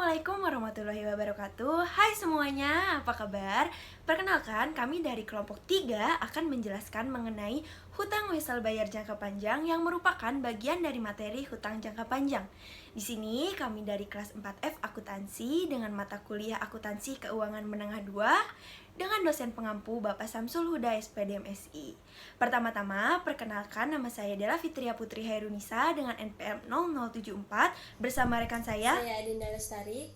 Assalamualaikum warahmatullahi wabarakatuh. Hai semuanya, apa kabar? Perkenalkan, kami dari kelompok 3 akan menjelaskan mengenai hutang wesel bayar jangka panjang yang merupakan bagian dari materi hutang jangka panjang. Di sini kami dari kelas 4F Akuntansi dengan mata kuliah Akuntansi Keuangan Menengah 2 dengan dosen pengampu Bapak Samsul Huda SPD MSI. Pertama-tama, perkenalkan nama saya adalah Fitria Putri Hairunisa dengan NPM 0074 bersama rekan saya Adinda Lestari.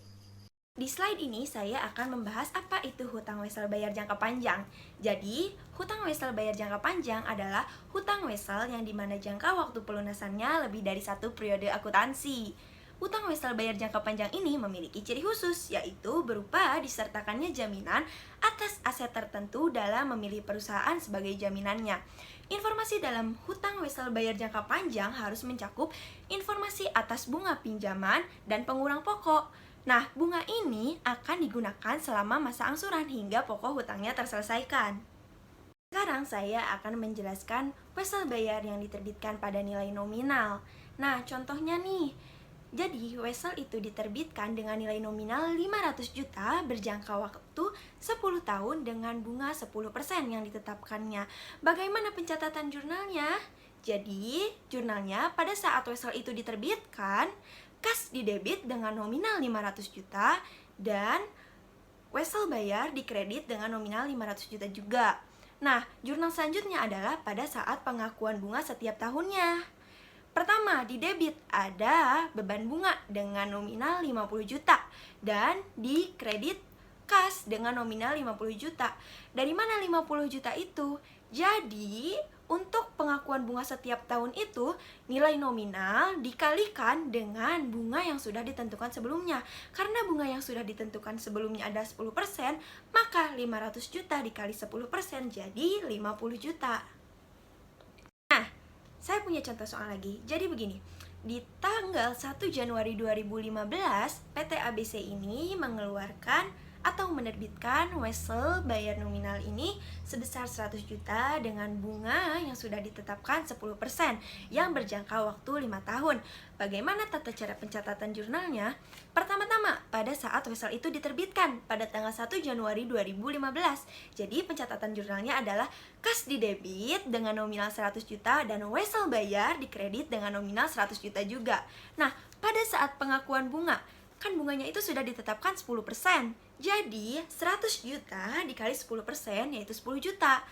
Di slide ini saya akan membahas apa itu hutang wesel bayar jangka panjang. Jadi, hutang wesel bayar jangka panjang adalah hutang wesel yang dimana jangka waktu pelunasannya lebih dari satu periode akuntansi. Hutang wesel bayar jangka panjang ini memiliki ciri khusus, yaitu berupa disertakannya jaminan atas aset tertentu dalam memilih perusahaan sebagai jaminannya. Informasi dalam hutang wesel bayar jangka panjang harus mencakup informasi atas bunga pinjaman dan pengurang pokok. Nah, bunga ini akan digunakan selama masa angsuran hingga pokok hutangnya terselesaikan. Sekarang saya akan menjelaskan wesel bayar yang diterbitkan pada nilai nominal. Nah, contohnya nih, jadi wesel itu diterbitkan dengan nilai nominal 500 juta berjangka waktu 10 tahun dengan bunga 10% yang ditetapkannya. Bagaimana pencatatan jurnalnya? Jadi, jurnalnya pada saat wesel itu diterbitkan, kas didebit dengan nominal 500 juta dan wesel bayar dikredit dengan nominal 500 juta juga. Nah, jurnal selanjutnya adalah pada saat pengakuan bunga setiap tahunnya. Pertama, di debit ada beban bunga dengan nominal 50 juta dan di kredit kas dengan nominal 50 juta. Dari mana 50 juta itu? Jadi, untuk pengakuan bunga setiap tahun itu, nilai nominal dikalikan dengan bunga yang sudah ditentukan sebelumnya. Karena bunga yang sudah ditentukan sebelumnya ada 10%, maka 500 juta dikali 10% jadi 50 juta. Saya punya contoh soal lagi. Jadi begini, di tanggal 1 Januari 2015, PT ABC ini mengeluarkan atau menerbitkan wesel bayar nominal ini sebesar 100 juta dengan bunga yang sudah ditetapkan 10% yang berjangka waktu 5 tahun. Bagaimana tata cara pencatatan jurnalnya? Pertama-tama, pada saat wesel itu diterbitkan pada tanggal 1 Januari 2015. Jadi pencatatan jurnalnya adalah kas didebit dengan nominal 100 juta dan wesel bayar dikredit dengan nominal 100 juta juga. Nah, pada saat pengakuan bunga, kan bunganya itu sudah ditetapkan 10%. Jadi, 100 juta dikali 10% yaitu 10 juta.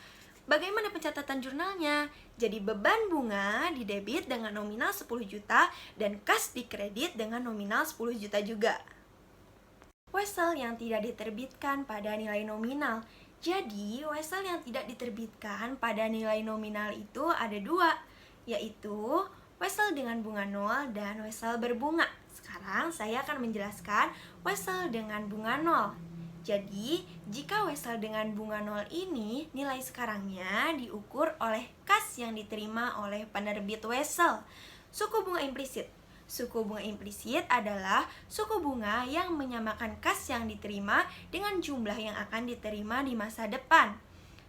Bagaimana pencatatan jurnalnya? Jadi beban bunga didebit dengan nominal 10 juta dan kas dikredit dengan nominal 10 juta juga. Wesel yang tidak diterbitkan pada nilai nominal. Jadi, wesel yang tidak diterbitkan pada nilai nominal itu ada dua, yaitu wesel dengan bunga 0 dan wesel berbunga. Sekarang saya akan menjelaskan wesel dengan bunga 0. Jadi, jika wesel dengan bunga 0 ini, nilai sekarangnya diukur oleh kas yang diterima oleh penerbit wesel. Suku bunga implisit. Suku bunga implisit adalah suku bunga yang menyamakan kas yang diterima dengan jumlah yang akan diterima di masa depan.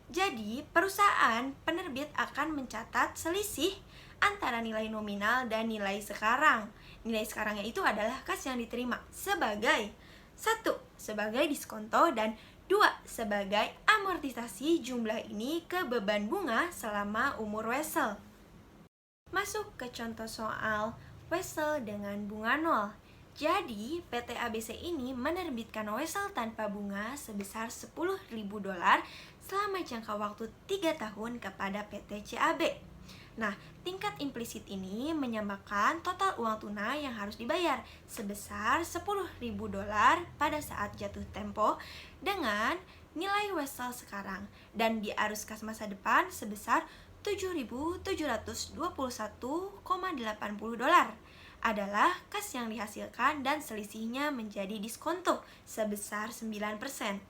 Jadi, perusahaan penerbit akan mencatat selisih antara nilai nominal dan nilai sekarang. Nilai sekarangnya itu adalah kas yang diterima sebagai 1. Sebagai diskonto dan 2. Sebagai amortisasi jumlah ini ke beban bunga selama umur wesel. Masuk ke contoh soal wesel dengan bunga 0. Jadi, PT ABC ini menerbitkan wesel tanpa bunga sebesar $10.000 selama jangka waktu 3 tahun kepada PT CAB. Nah, tingkat implisit ini menyamakan total uang tunai yang harus dibayar sebesar $10.000 pada saat jatuh tempo dengan nilai wesel sekarang dan di arus kas masa depan sebesar $7.721,80 adalah kas yang dihasilkan dan selisihnya menjadi diskonto sebesar 9%.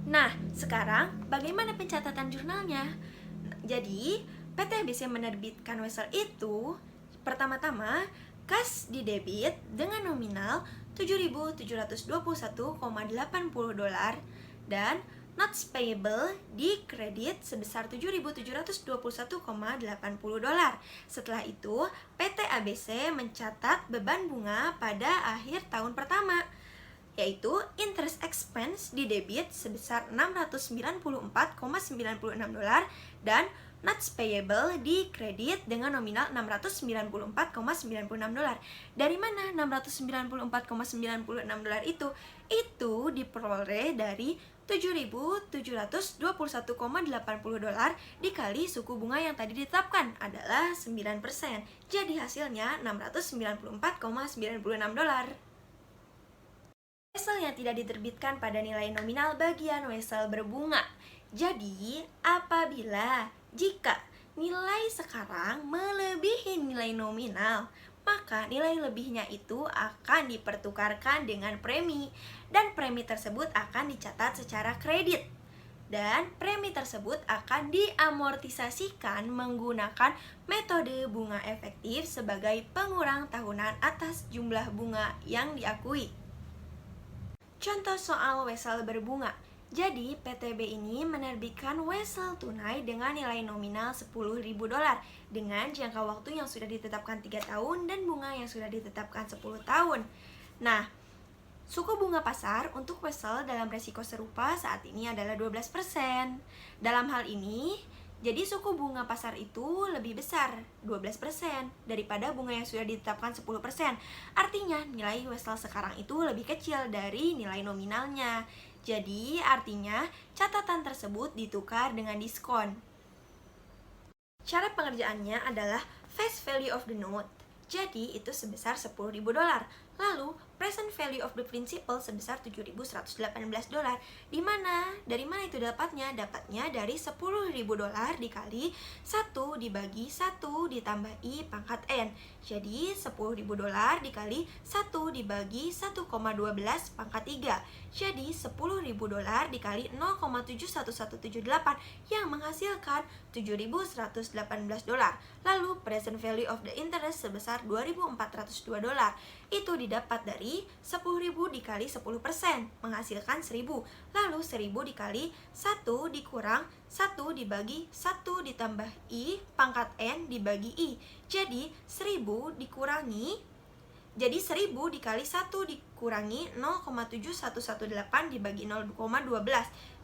Nah, sekarang bagaimana pencatatan jurnalnya? Jadi, PT ABC menerbitkan wesel itu pertama-tama kas didebit dengan nominal $7.721,80 dan notes payable di kredit sebesar 7.721,80 dolar. Setelah itu, PT ABC mencatat beban bunga pada akhir tahun pertama, yaitu interest expense di debit sebesar 694,96 dolar dan notes payable di kredit dengan nominal 694,96 dolar. Dari mana 694,96 dolar itu? Itu diperoleh dari 7.721,80 dolar dikali suku bunga yang tadi ditetapkan adalah 9%. Jadi hasilnya 694,96 dolar. Wesel yang tidak diterbitkan pada nilai nominal bagian wesel berbunga. Jadi, jika nilai sekarang melebihi nilai nominal, maka nilai lebihnya itu akan dipertukarkan dengan premi, dan premi tersebut akan dicatat secara kredit. Dan premi tersebut akan diamortisasikan menggunakan metode bunga efektif sebagai pengurang tahunan atas jumlah bunga yang diakui. Contoh soal wesel berbunga. Jadi, PTB ini menerbitkan wesel tunai dengan nilai nominal 10.000 dolar dengan jangka waktu yang sudah ditetapkan 3 tahun dan bunga yang sudah ditetapkan 10 tahun. Nah, suku bunga pasar untuk wesel dalam resiko serupa saat ini adalah 12%. Dalam hal ini, jadi suku bunga pasar itu lebih besar, 12%, daripada bunga yang sudah ditetapkan 10%. Artinya, nilai wesel sekarang itu lebih kecil dari nilai nominalnya. Jadi, artinya catatan tersebut ditukar dengan diskon. Cara pengerjaannya adalah face value of the note. Jadi, itu sebesar 10.000 dolar. Lalu, present value of the principal sebesar 7.118 dolar. Dari mana itu dapatnya? Dapatnya dari 10.000 dolar dikali 1 dibagi 1 ditambah I pangkat N. Jadi, 10.000 dolar dikali 1 dibagi 1,12 pangkat 3. Jadi, 10.000 dolar dikali 0,71178 yang menghasilkan 7.118 dolar. Lalu, present value of the interest sebesar 2.402 dolar. Itu didapat dari 10.000 dikali 10% menghasilkan 1.000. Lalu 1.000 dikali 1 dikurang 1 dibagi 1 ditambah I pangkat N dibagi I. Jadi 1.000 dikali 1 dikurangi 0,7118 dibagi 0,12.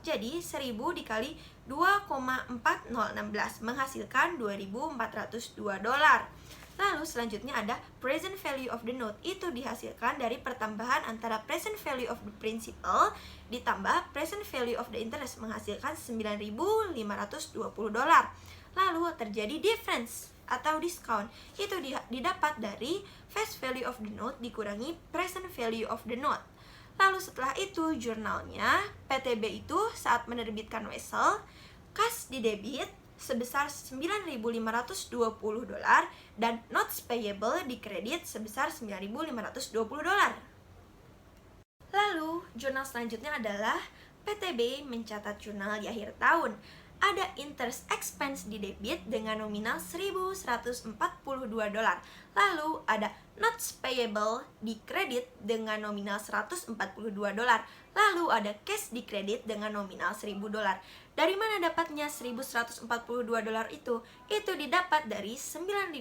Jadi 1.000 dikali 2,4016 menghasilkan 2.402 dolar. Lalu selanjutnya ada present value of the note. Itu dihasilkan dari pertambahan antara present value of the principal ditambah present value of the interest menghasilkan 9.520 dolar. Lalu terjadi difference atau discount. Itu didapat dari face value of the note dikurangi present value of the note. Lalu setelah itu jurnalnya PTB itu saat menerbitkan wesel, kas di debit sebesar 9.520 dolar dan notes payable di kredit sebesar 9.520 dolar. Lalu, jurnal selanjutnya adalah PTB mencatat jurnal di akhir tahun. Ada interest expense di debit dengan nominal 1.142 dolar. Lalu ada notes payable di kredit dengan nominal 142 dolar. Lalu ada cash di kredit dengan nominal 1.000 dolar. Dari mana dapatnya 1.142 dolar itu? Itu didapat dari 9.520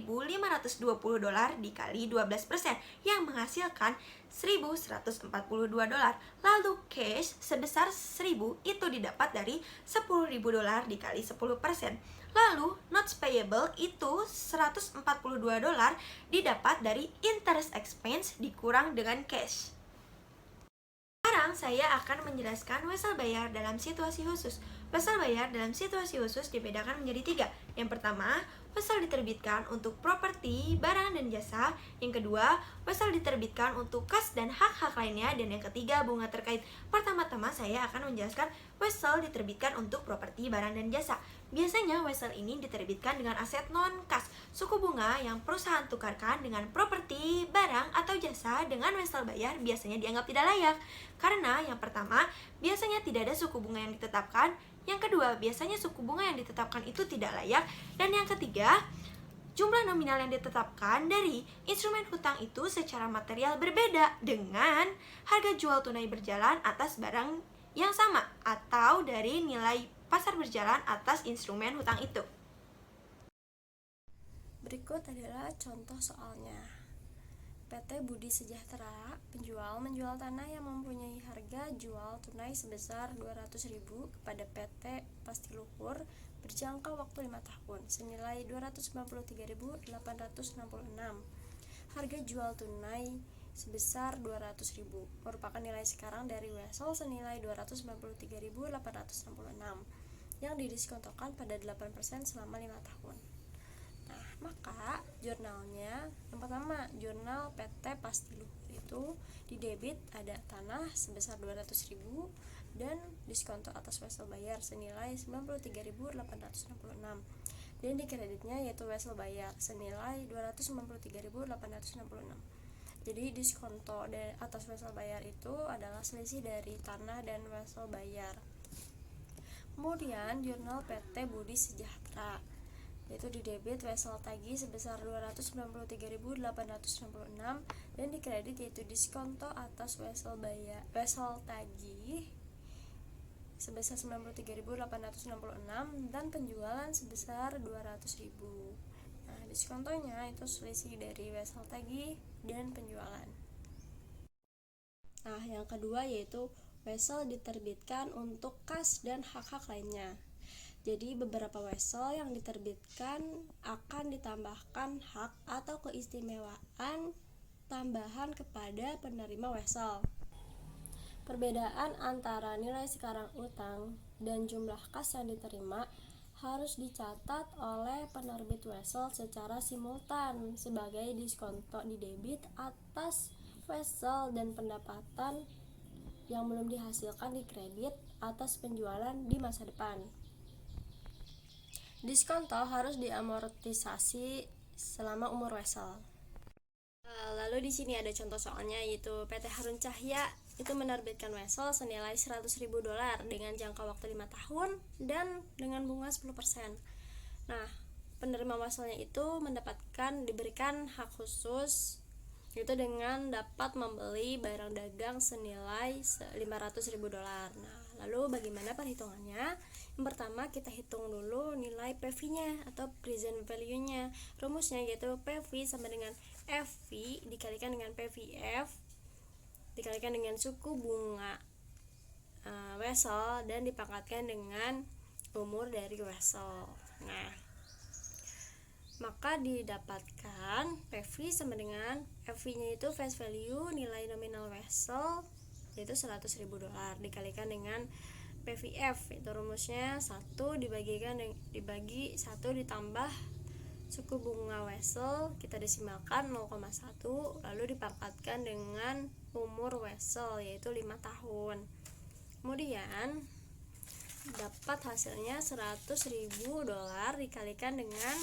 dolar dikali 12% yang menghasilkan 1.142 dolar. Lalu cash sebesar 1.000 itu didapat dari 10.000 dolar dikali 10%. Lalu notes payable itu 142 dolar didapat dari interest expense dikurang dengan cash. Sekarang saya akan menjelaskan wesel bayar dalam situasi khusus. Wesel bayar dalam situasi khusus dibedakan menjadi 3. Yang pertama, wesel diterbitkan untuk properti, barang, dan jasa. Yang kedua, wesel diterbitkan untuk kas dan hak-hak lainnya. Dan yang ketiga, bunga terkait. Pertama-tama saya akan menjelaskan wesel diterbitkan untuk properti, barang, dan jasa. Biasanya wesel ini diterbitkan dengan aset non-kas. Suku bunga yang perusahaan tukarkan dengan properti, barang, atau jasa dengan wesel bayar biasanya dianggap tidak layak. Karena yang pertama, biasanya tidak ada suku bunga yang ditetapkan. Yang kedua, biasanya suku bunga yang ditetapkan itu tidak layak. Dan yang ketiga, jumlah nominal yang ditetapkan dari instrumen hutang itu secara material berbeda dengan harga jual tunai berjalan atas barang yang sama atau dari nilai pasar berjalan atas instrumen hutang itu. Berikut adalah contoh soalnya. PT Budi Sejahtera, penjual menjual tanah yang mempunyai harga jual tunai sebesar 200.000 kepada PT Pastiluhur berjangka waktu 5 tahun senilai 293.866. Harga jual tunai sebesar 200.000 merupakan nilai sekarang dari wesel senilai 293.866 yang didiskontokan pada 8% selama 5 tahun. Maka jurnalnya, yang pertama, jurnal PT Pastiluhur itu di debit ada tanah sebesar 200.000 dan diskonto atas wesel bayar senilai 93.866 dan di kreditnya yaitu wesel bayar senilai 293.866. Jadi diskonto atas wesel bayar itu adalah selisih dari tanah dan wesel bayar. Kemudian jurnal PT Budi Sejahtera yaitu di debit wesel tagih sebesar 293.866 dan di kredit yaitu diskonto atas wesel tagih sebesar 93.866 dan penjualan sebesar 200.000. Nah, diskontonya itu selisih dari wesel tagih dan penjualan. Nah, yang kedua yaitu wesel diterbitkan untuk kas dan hak-hak lainnya. Jadi beberapa wesel yang diterbitkan akan ditambahkan hak atau keistimewaan tambahan kepada penerima wesel. Perbedaan antara nilai sekarang utang dan jumlah kas yang diterima harus dicatat oleh penerbit wesel secara simultan sebagai diskonto di debit atas wesel dan pendapatan yang belum dihasilkan di kredit atas penjualan di masa depan. Diskonto harus diamortisasi selama umur wesel. Lalu di sini ada contoh soalnya yaitu PT Harun Cahya itu menerbitkan wesel senilai $100.000 dengan jangka waktu 5 tahun dan dengan bunga 10%. Nah, penerima weselnya itu diberikan hak khusus yaitu dengan dapat membeli barang dagang senilai $500.000. Nah, lalu bagaimana perhitungannya? Yang pertama kita hitung dulu nilai PV-nya atau present value-nya. Rumusnya yaitu PV sama dengan FV dikalikan dengan PVF dikalikan dengan suku bunga wesel dan dipangkatkan dengan umur dari wesel. Nah, maka didapatkan PV sama dengan FV-nya itu face value nilai nominal wesel yaitu $100.000 dikalikan dengan PVF itu rumusnya 1 dibagi 1 ditambah suku bunga wesel kita desimalkan 0,1 lalu dipangkatkan dengan umur wesel yaitu 5 tahun. Kemudian dapat hasilnya $100.000 dikalikan dengan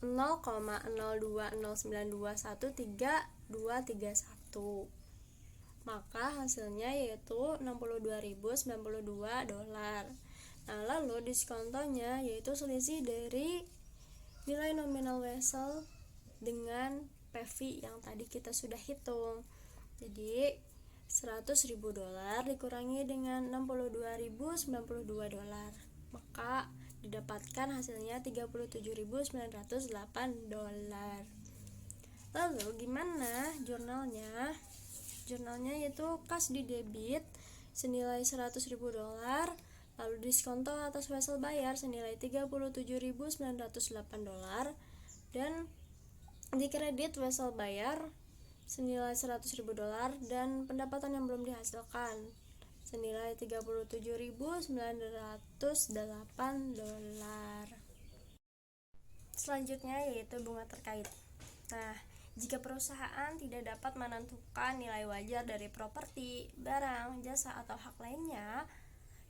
0,02092133231 maka hasilnya yaitu $62.092. Nah, lalu diskontonya yaitu selisih dari nilai nominal wesel dengan PV yang tadi kita sudah hitung. Jadi $100.000 dikurangi dengan $62.092 maka didapatkan hasilnya $37.908. Lalu gimana jurnalnya? Jurnalnya yaitu kas di debit senilai $100.000 lalu diskonto atas wesel bayar senilai $37.908 dan di kredit wesel bayar senilai $100.000 dan pendapatan yang belum dihasilkan senilai $37.908. Selanjutnya yaitu bunga terkait. Nah, jika perusahaan tidak dapat menentukan nilai wajar dari properti, barang, jasa atau hak lainnya,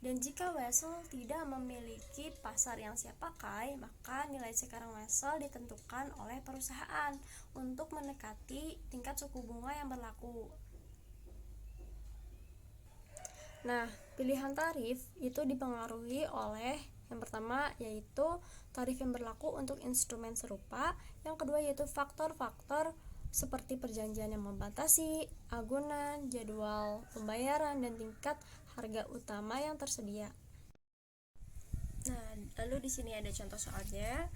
dan jika wesel tidak memiliki pasar yang siap pakai, maka nilai sekarang wesel ditentukan oleh perusahaan untuk mendekati tingkat suku bunga yang berlaku. Nah, pilihan tarif itu dipengaruhi oleh yang pertama yaitu tarif yang berlaku untuk instrumen serupa, yang kedua yaitu faktor-faktor seperti perjanjian yang membatasi, agunan, jadwal pembayaran, dan tingkat harga utama yang tersedia. Nah, lalu di sini ada contoh soalnya.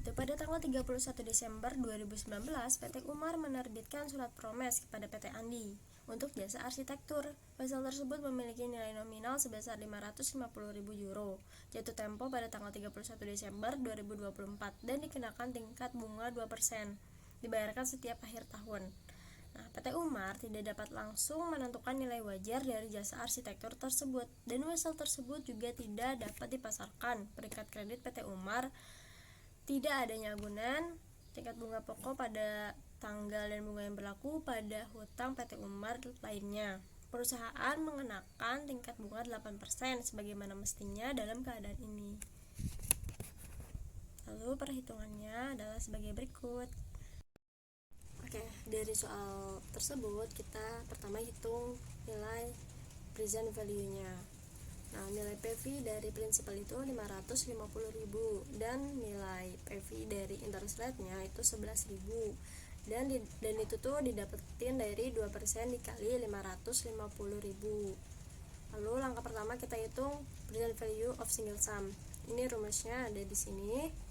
Itu pada tanggal 31 Desember 2019, PT Umar menerbitkan surat promes kepada PT Andi untuk jasa arsitektur. Vessel tersebut memiliki nilai nominal sebesar 550.000 euro. Jatuh tempo pada tanggal 31 Desember 2024 dan dikenakan tingkat bunga 2%. Dibayarkan setiap akhir tahun. Nah, PT Umar tidak dapat langsung menentukan nilai wajar dari jasa arsitektur tersebut, dan vessel tersebut juga tidak dapat dipasarkan. Peringkat kredit PT Umar, tidak adanya agunan, tingkat bunga pokok pada tanggal dan bunga yang berlaku pada hutang PT Umar lainnya. Perusahaan mengenakan tingkat bunga 8% sebagaimana mestinya dalam keadaan ini. Lalu perhitungannya adalah sebagai berikut. Oke, dari soal tersebut kita pertama hitung nilai present value-nya. Nah, nilai PV dari prinsipal itu 550.000 dan nilai PV dari interest rate-nya itu 11.000. Dan itu tuh didapetin dari 2% dikali 550.000. Lalu langkah pertama kita hitung present value of single sum. Ini rumusnya ada di sini.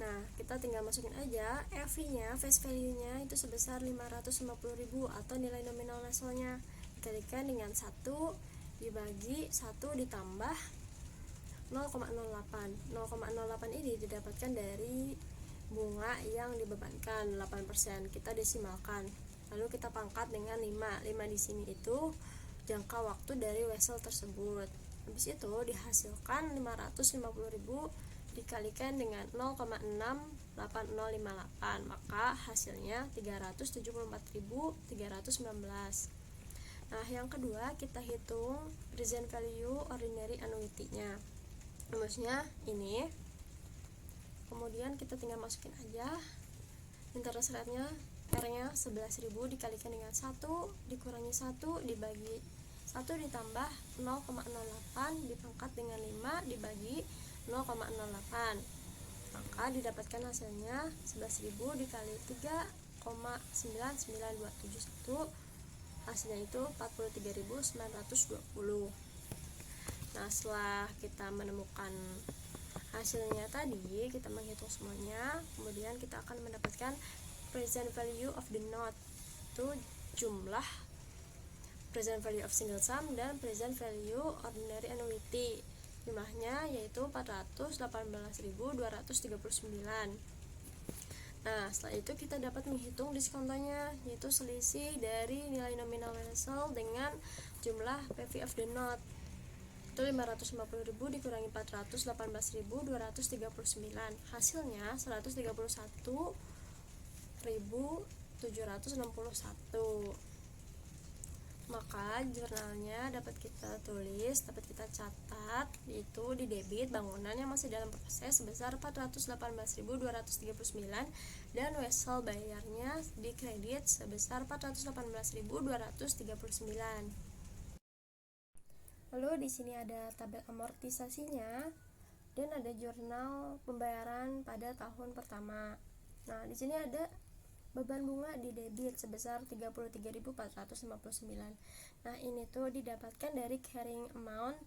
Nah, kita tinggal masukin aja FV-nya, face value-nya itu sebesar 550.000 atau nilai nominal vessel-nya dikalikan dengan 1 dibagi 1 ditambah 0,08. 0,08 ini didapatkan dari bunga yang dibebankan 8%. Kita desimalkan. Lalu kita pangkat dengan 5. 5 di sini itu jangka waktu dari vessel tersebut. Habis itu dihasilkan 550.000 dikalikan dengan 0,68058, maka hasilnya 374.319. Nah, yang kedua kita hitung present value ordinary annuity-nya. Rumusnya ini. Kemudian kita tinggal masukin aja interest rate-nya, R-nya 11.000 dikalikan dengan 1 dikurangi 1 dibagi 1 ditambah 0,08 dipangkat dengan 5 dibagi 0,08, maka didapatkan hasilnya 11.000 dikali 3,99271, hasilnya itu 43.920. Nah, setelah kita menemukan hasilnya tadi, kita menghitung semuanya, kemudian kita akan mendapatkan present value of the note, itu jumlah present value of single sum dan present value ordinary annuity. Jumlahnya yaitu 418.239. Nah, setelah itu kita dapat menghitung diskontonya, yaitu selisih dari nilai nominal vessel dengan jumlah PV of the note. Itu 550.000 dikurangi 418.239. Hasilnya 131.761. Maka jurnalnya dapat kita tulis, dapat kita catat, yaitu di debit bangunan yang masih dalam proses sebesar 418.239 dan wesel bayarnya di kredit sebesar 418.239. Lalu di sini ada tabel amortisasinya dan ada jurnal pembayaran pada tahun pertama. Nah, di sini ada beban bunga di debit sebesar 33.459. Nah, ini tuh didapatkan dari carrying amount,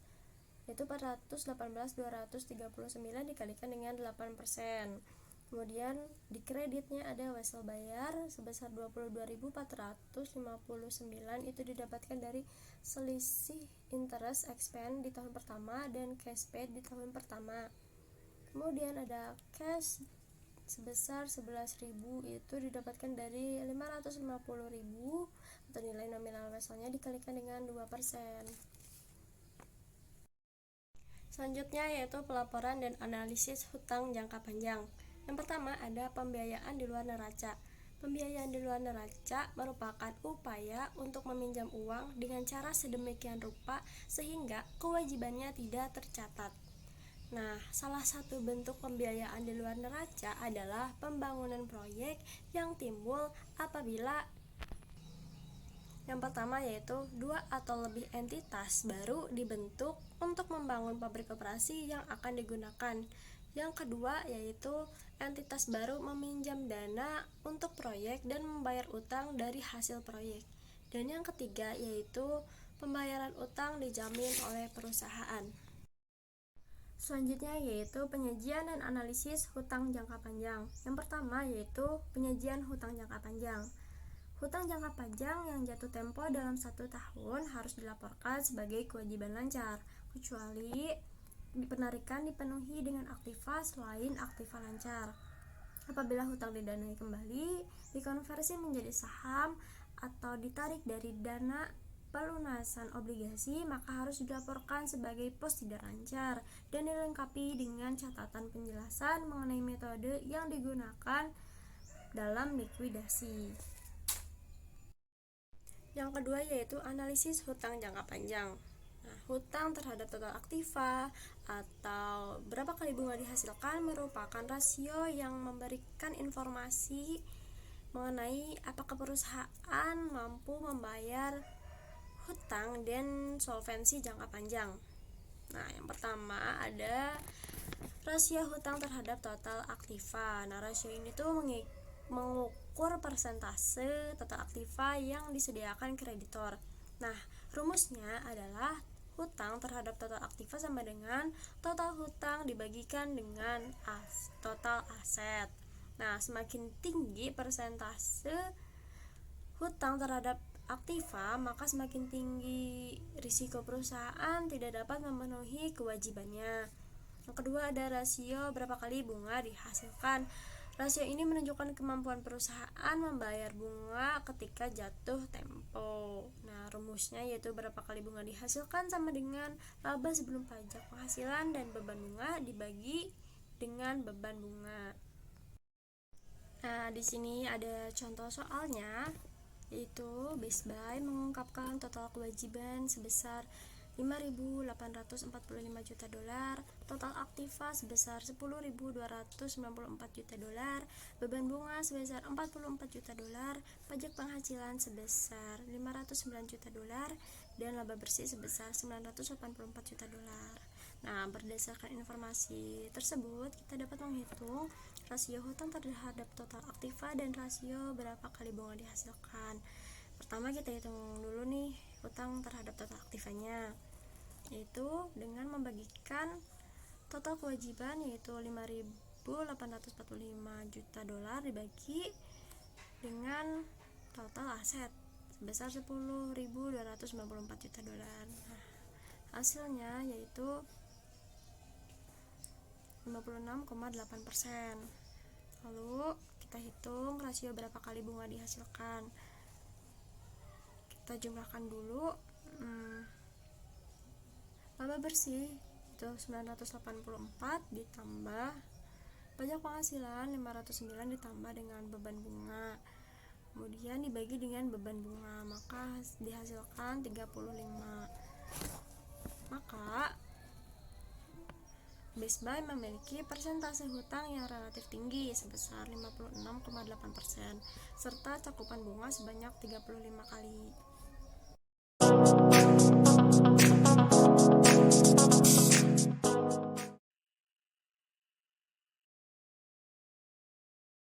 yaitu 418.239 dikalikan dengan 8%. Kemudian di kreditnya ada wesel bayar sebesar 22.459, itu didapatkan dari selisih interest expense di tahun pertama dan cash paid di tahun pertama. Kemudian ada cash sebesar 11.000, itu didapatkan dari 550.000 atau nilai nominal weselnya dikalikan dengan 2%. Selanjutnya yaitu pelaporan dan analisis hutang jangka panjang. Yang pertama ada pembiayaan di luar neraca. Pembiayaan di luar neraca merupakan upaya untuk meminjam uang dengan cara sedemikian rupa sehingga kewajibannya tidak tercatat. Nah, salah satu bentuk pembiayaan di luar neraca adalah pembangunan proyek yang timbul apabila yang pertama yaitu 2 atau lebih entitas baru dibentuk untuk membangun pabrik operasi yang akan digunakan. Yang kedua yaitu entitas baru meminjam dana untuk proyek dan membayar utang dari hasil proyek. Dan yang ketiga yaitu pembayaran utang dijamin oleh perusahaan. Selanjutnya yaitu penyajian dan analisis hutang jangka panjang. Yang pertama yaitu penyajian hutang jangka panjang. Hutang jangka panjang yang jatuh tempo dalam 1 tahun harus dilaporkan sebagai kewajiban lancar, kecuali penarikan dipenuhi dengan aktiva selain aktiva lancar. Apabila hutang didanai kembali, dikonversi menjadi saham, atau ditarik dari dana pelunasan obligasi, maka harus dilaporkan sebagai pos tidak lancar dan dilengkapi dengan catatan penjelasan mengenai metode yang digunakan dalam likuidasi. Yang kedua yaitu analisis hutang jangka panjang. Nah, hutang terhadap total aktiva atau berapa kali bunga dihasilkan merupakan rasio yang memberikan informasi mengenai apakah perusahaan mampu membayar hutang dan solvensi jangka panjang. Nah, yang pertama ada rasio hutang terhadap total aktiva. Nah, rasio ini tuh mengukur persentase total aktiva yang disediakan kreditor. Nah, rumusnya adalah hutang terhadap total aktiva sama dengan total hutang dibagikan dengan total aset. Nah, semakin tinggi persentase hutang terhadap aktiva, maka semakin tinggi risiko perusahaan tidak dapat memenuhi kewajibannya. Yang kedua ada rasio berapa kali bunga dihasilkan. Rasio ini menunjukkan kemampuan perusahaan membayar bunga ketika jatuh tempo. Nah, rumusnya yaitu berapa kali bunga dihasilkan sama dengan laba sebelum pajak penghasilan dan beban bunga dibagi dengan beban bunga. Nah, di sini ada contoh soalnya, yaitu Best Buy mengungkapkan total kewajiban sebesar 5.845 juta dolar, total aktiva sebesar 10.294 juta dolar, beban bunga sebesar 44 juta dolar, pajak penghasilan sebesar 509 juta dolar, dan laba bersih sebesar 984 juta dolar. Nah, berdasarkan informasi tersebut, kita dapat menghitung rasio hutang terhadap total aktiva dan rasio berapa kali bunga dihasilkan. Pertama kita hitung dulu nih hutang terhadap total aktivanya, yaitu dengan membagikan total kewajiban yaitu 5.845 juta dolar dibagi dengan total aset sebesar 10.294 juta dolar. Nah, hasilnya yaitu 56,8%. Lalu kita hitung rasio berapa kali bunga dihasilkan. Kita jumlahkan dulu. Laba bersih itu 984 ditambah pajak penghasilan 509 ditambah dengan beban bunga, kemudian dibagi dengan beban bunga, maka dihasilkan 35. Maka Best Buy memiliki persentase hutang yang relatif tinggi sebesar 56,8% serta cakupan bunga sebanyak 35 kali.